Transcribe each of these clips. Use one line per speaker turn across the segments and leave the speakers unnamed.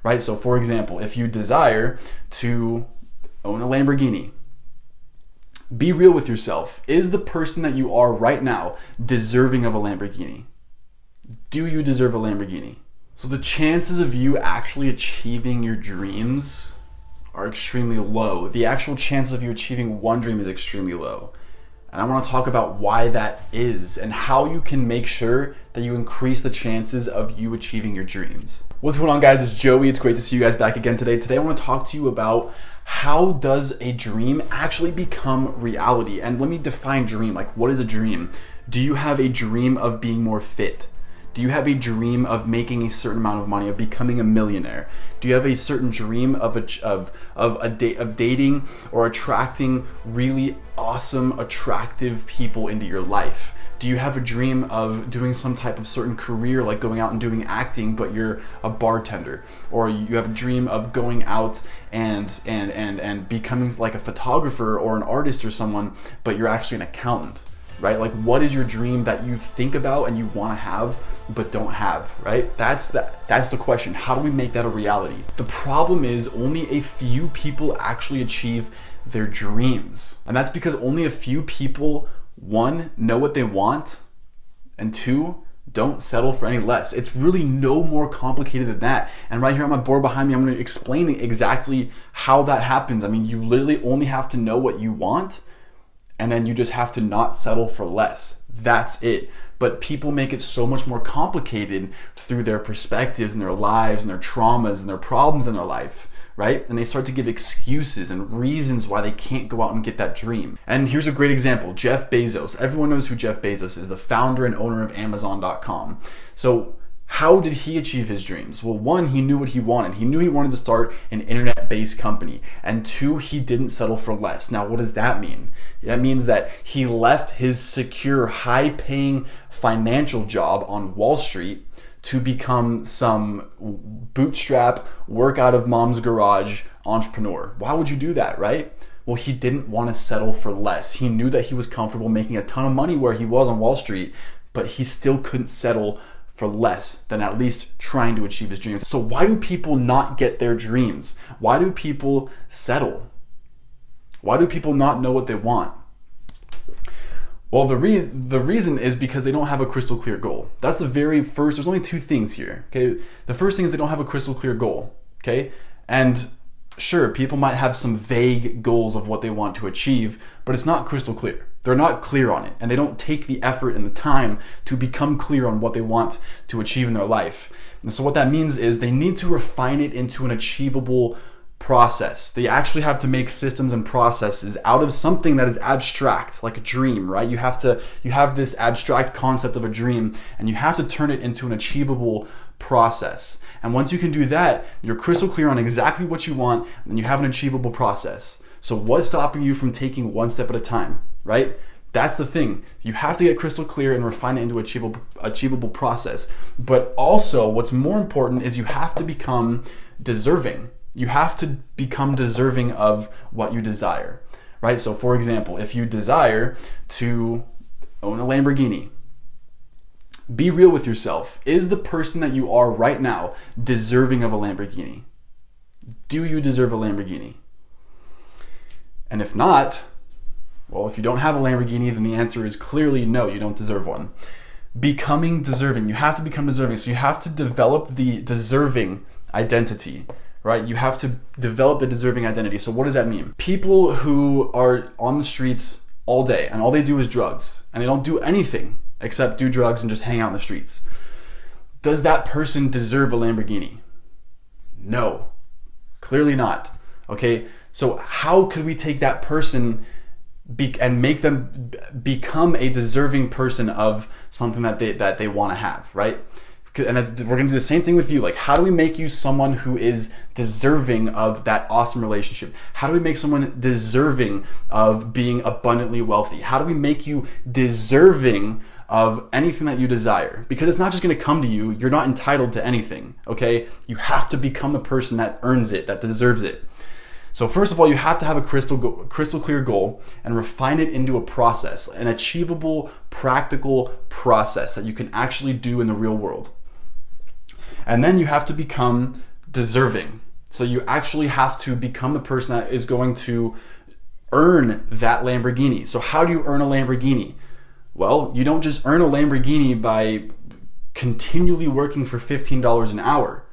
right? So for example, if you desire to own a Lamborghini, be real with yourself. Is the person that you are right now deserving of a Lamborghini? Do you deserve a Lamborghini? So the chances of you actually achieving your dreams are extremely low. The actual chance of you achieving one dream is extremely low. And I want to talk about why that is and how you can make sure that you increase the chances of you achieving your dreams. What's going on, guys? It's Joey. It's great to see you guys back again today. Today I want to talk to you about how does a dream actually become reality? And let me define dream. Like, what is a dream? Do you have a dream of being more fit? Do you have a dream of making a certain amount of money, of becoming a millionaire? Do you have a certain dream of dating or attracting really awesome, attractive people into your life? Do you have a dream of doing some type of certain career, like going out and doing acting, but you're a bartender? Or you have a dream of going out and becoming like a photographer or an artist or someone, but you're actually an accountant? Right? Like, what is your dream that you think about and you want to have but don't have, right? That's the question. How do we make that a reality? The problem is only a few people actually achieve their dreams. And that's because only a few people, one, know what they want, and two, don't settle for any less. It's really no more complicated than that. And right here on my board behind me, I'm going to explain exactly how that happens. I mean, you literally only have to know what you want, and then you just have to not settle for less. That's it. But people make it so much more complicated through their perspectives and their lives and their traumas and their problems in their life, right? And they start to give excuses and reasons why they can't go out and get that dream. And here's a great example. Jeff Bezos. Everyone knows who Jeff Bezos is, the founder and owner of Amazon.com. So how did he achieve his dreams? Well, one, he knew what he wanted. He knew he wanted to start an internet-based company. And two, he didn't settle for less. Now, what does that mean? That means that he left his secure, high-paying financial job on Wall Street to become some bootstrap, work out of mom's garage entrepreneur. Why would you do that, right? Well, he didn't want to settle for less. He knew that he was comfortable making a ton of money where he was on Wall Street, but he still couldn't settle for less than at least trying to achieve his dreams. So why do people not get their dreams? Why do people settle? Why do people not know what they want? Well, the reason is because they don't have a crystal clear goal. That's the very first. There's only two things here, okay? The first thing is they don't have a crystal clear goal, okay? And sure, people might have some vague goals of what they want to achieve, but it's not crystal clear. They're not clear on it, and they don't take the effort and the time to become clear on what they want to achieve in their life. And so what that means is they need to refine it into an achievable process. They actually have to make systems and processes out of something that is abstract, like a dream, right? You have this abstract concept of a dream, and you have to turn it into an achievable process. And once you can do that, you're crystal clear on exactly what you want, and you have an achievable process. So what's stopping you from taking one step at a time, right? That's the thing. You have to get crystal clear and refine it into achievable process. But also, what's more important is you have to become deserving. You have to become deserving of what you desire, right? So for example, if you desire to own a Lamborghini, be real with yourself. Is the person that you are right now deserving of a Lamborghini? Do you deserve a Lamborghini? And if not, well, if you don't have a Lamborghini, then the answer is clearly no, you don't deserve one. Becoming deserving. You have to become deserving. So you have to develop the deserving identity, right? You have to develop the deserving identity. So what does that mean? People who are on the streets all day and all they do is drugs and they don't do anything except do drugs and just hang out in the streets. Does that person deserve a Lamborghini? No, clearly not. Okay, so how could we take that person and make them become a deserving person of something that they want to have, right? And we're going to do the same thing with you. Like, how do we make you someone who is deserving of that awesome relationship? How do we make someone deserving of being abundantly wealthy? How do we make you deserving of anything that you desire? Because it's not just going to come to you. You're not entitled to anything, okay? You have to become the person that earns it, that deserves it. So first of all, you have to have a crystal clear goal and refine it into a process, an achievable, practical process that you can actually do in the real world. And then you have to become deserving. So you actually have to become the person that is going to earn that Lamborghini. So how do you earn a Lamborghini? Well, you don't just earn a Lamborghini by continually working for $15 an hour.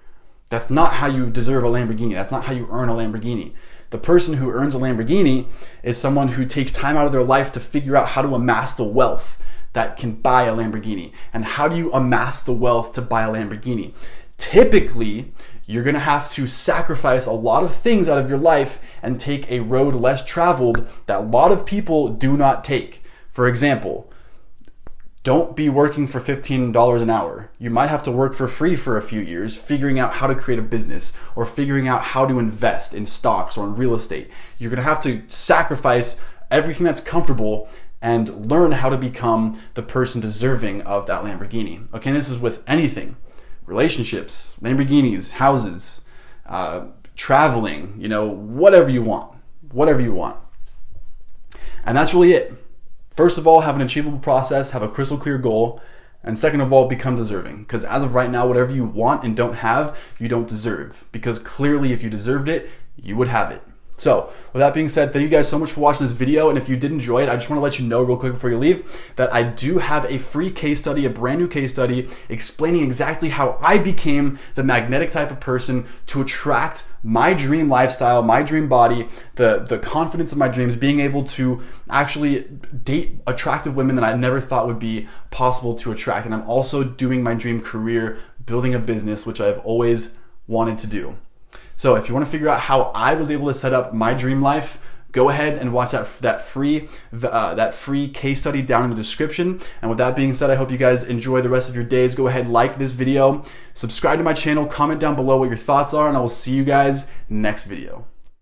That's not how you deserve a Lamborghini. That's not how you earn a Lamborghini. The person who earns a Lamborghini is someone who takes time out of their life to figure out how to amass the wealth that can buy a Lamborghini. And how do you amass the wealth to buy a Lamborghini? Typically, you're gonna have to sacrifice a lot of things out of your life and take a road less traveled that a lot of people do not take. For example, don't be working for $15 an hour. You might have to work for free for a few years, figuring out how to create a business or figuring out how to invest in stocks or in real estate. You're gonna have to sacrifice everything that's comfortable and learn how to become the person deserving of that Lamborghini. Okay, and this is with anything. Relationships, Lamborghinis, houses, traveling, whatever you want. And that's really it. First of all, have an achievable process, have a crystal clear goal, and second of all, become deserving. Because as of right now, whatever you want and don't have, you don't deserve. Because clearly, if you deserved it, you would have it. So, with that being said, thank you guys so much for watching this video, and if you did enjoy it, I just want to let you know real quick before you leave that I do have a free case study, a brand new case study, explaining exactly how I became the magnetic type of person to attract my dream lifestyle, my dream body, the confidence of my dreams, being able to actually date attractive women that I never thought would be possible to attract. And I'm also doing my dream career, building a business, which I've always wanted to do. So if you want to figure out how I was able to set up my dream life, go ahead and watch that free case study down in the description. And with that being said, I hope you guys enjoy the rest of your days. Go ahead, like this video, subscribe to my channel, comment down below what your thoughts are, and I will see you guys next video.